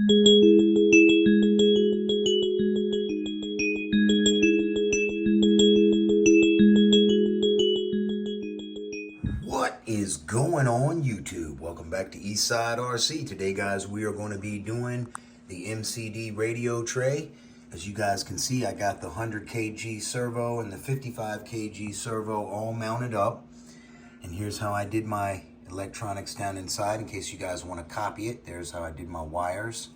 What is going on YouTube? Welcome back to Eastside RC. Today guys, we are going to be doing the MCD radio tray. As you guys can see, I got the 100 kg servo and the 55 kg servo all mounted up. And here's how I did my electronics down inside in case you guys want to copy it. There's how I did my wires.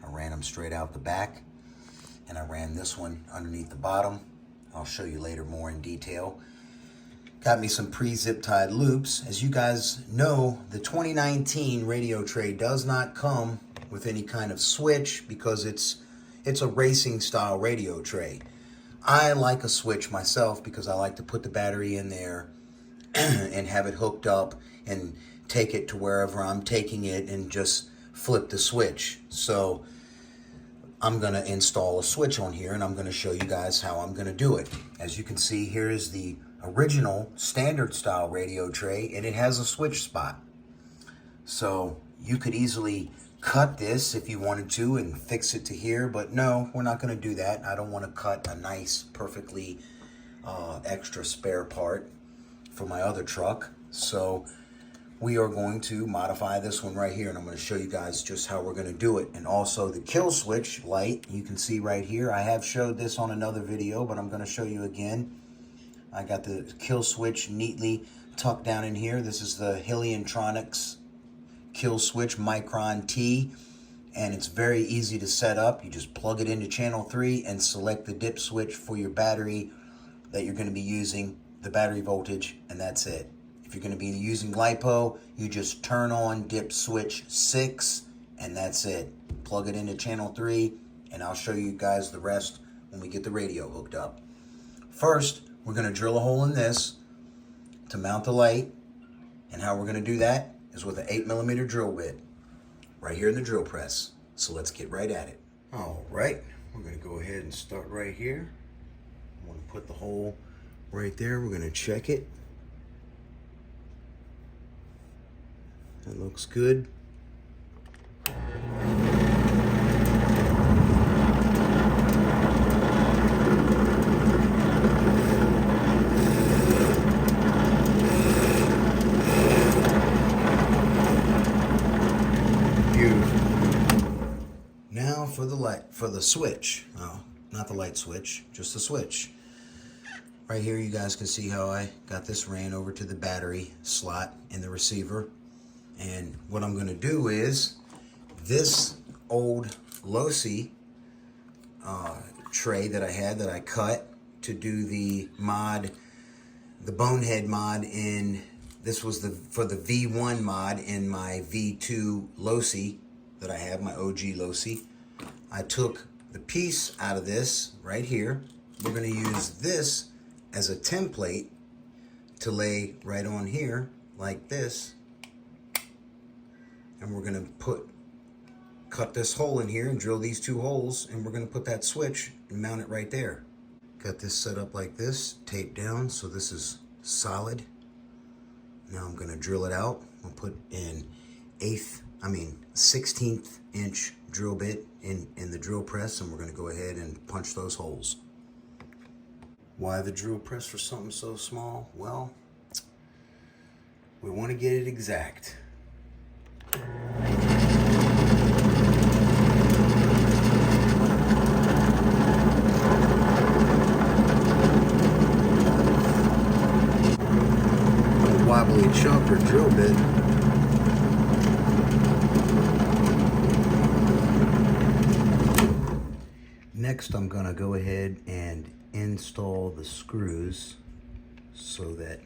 I ran them straight out the back, and I ran this one underneath the bottom. I'll show you later more in detail. Got me some pre-zip tied loops. As you guys know, the 2019 radio tray does not come with any kind of switch because it's a racing style radio tray. I like a switch myself because I like to put the battery in there and have it hooked up and take it to wherever I'm taking it and just flip the switch. So I'm gonna install a switch on here and I'm gonna show you guys how I'm gonna do it. As you can see, here is the original standard style radio tray, and it has a switch spot. So you could easily cut this if you wanted to and fix it to here, but no, we're not going to do that. I don't want to cut a nice, perfectly extra spare part for my other truck. So we are going to modify this one right here, and I'm going to show you guys just how we're going to do it. And also the kill switch light, you can see right here. I have showed this on another video, but I'm going to show you again. I got the kill switch neatly tucked down in here. This is the Heliontronics kill switch Micron T, and it's very easy to set up. You just plug it into channel 3 and select the dip switch for your battery that you're going to be using, the battery voltage, and that's it. If you're going to be using LiPo, you just turn on dip switch 6, and that's it. Plug it into channel 3, and I'll show you guys the rest when we get the radio hooked up. First, we're going to drill a hole in this to mount the light, and how we're going to do that is with an 8mm drill bit right here in the drill press. So let's get right at it. All right, we're going to go ahead and start right here. I'm going to put the hole right there. We're going to check it. That looks good. Now for the switch. Oh, not the light switch, just the switch. Right here you guys can see how I got this ran over to the battery slot in the receiver. And what I'm going to do is this old Losi tray that I had that I cut to do the mod, the bonehead mod in, this was for the V1 mod in my V2 Losi that I have, my OG Losi. I took the piece out of this right here. We're going to use this as a template to lay right on here like this. And we're going to cut this hole in here and drill these 2 holes, and we're going to put that switch and mount it right there. Got this set up like this, taped down, so this is solid. Now I'm going to drill it out. I'll put in 16th inch drill bit in the drill press, and we're going to go ahead and punch those holes. Why the drill press for something so small? Well, we want to get it exact. Wobbly chuck or drill bit. Next, I'm going to go ahead and install the screws so that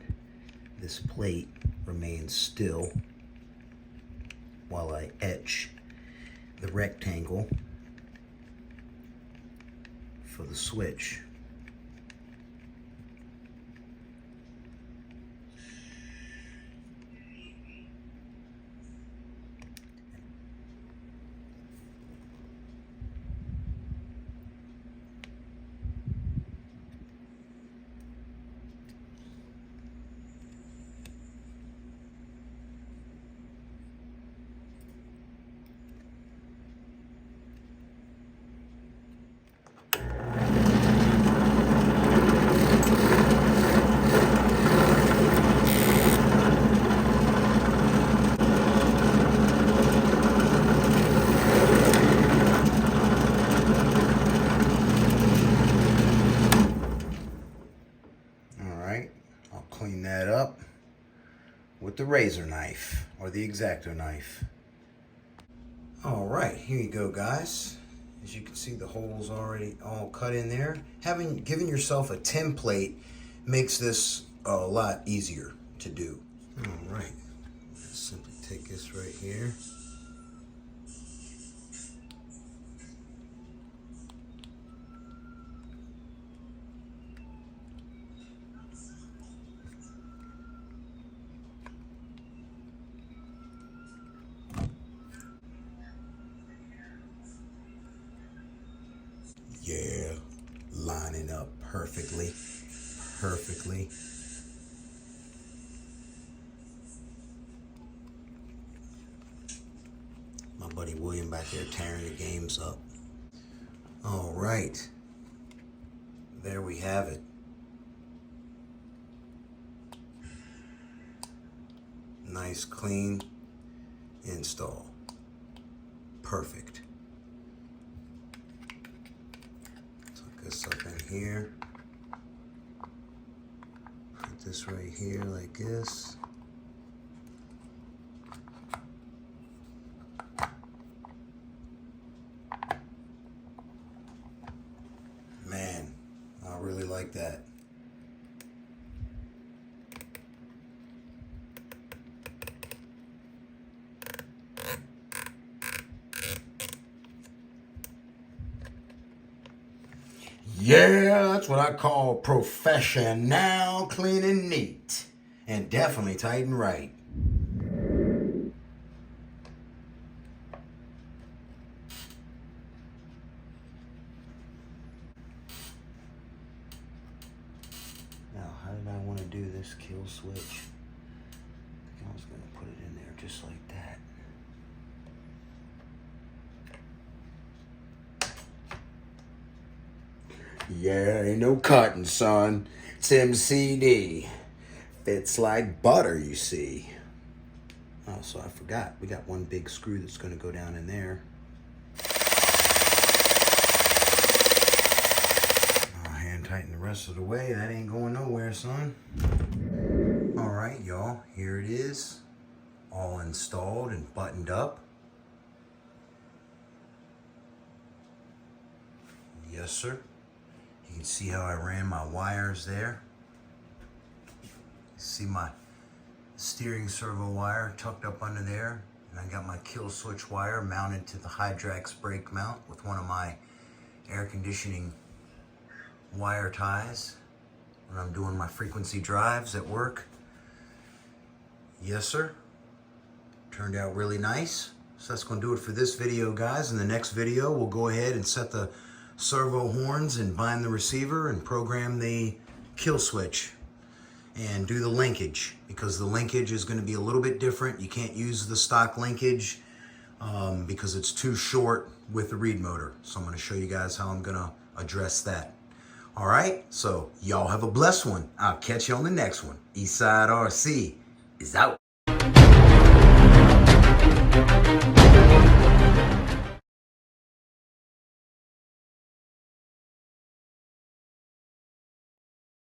this plate remains still while I etch the rectangle for the switch. razor knife or the X-Acto knife. All right, here you go, guys. As you can see, the holes already all cut in there. Giving yourself a template makes this a lot easier to do. All right, simply take this right here. Yeah, lining up perfectly. My buddy William back there tearing the games up. All right, there we have it. Nice, clean install. Perfect. Tuck this up in here. Put this right here like this. Man, I really like that. Yeah, that's what I call professional, clean and neat. And definitely tight and right. Now, how did I want to do this kill switch? I think I was going to put it in there just like that. Yeah, ain't no cutting, son. It's MCD. Fits like butter, you see. Oh, so I forgot. We got one big screw that's going to go down in there. Oh, hand tighten the rest of the way. That ain't going nowhere, son. All right, y'all. Here it is. All installed and buttoned up. Yes, sir. You can see how I ran my wires there. See my steering servo wire tucked up under there. And I got my kill switch wire mounted to the Hydrax brake mount with one of my air conditioning wire ties when I'm doing my frequency drives at work. Yes, sir. Turned out really nice. So that's going to do it for this video, guys. In the next video, we'll go ahead and set the servo horns and bind the receiver and program the kill switch and do the linkage, because the linkage is going to be a little bit different. You can't use the stock linkage because it's too short with the reed motor. So I'm going to show you guys how I'm going to address that. All right, so y'all have a blessed one. I'll catch you on the next one. Eastside RC is out.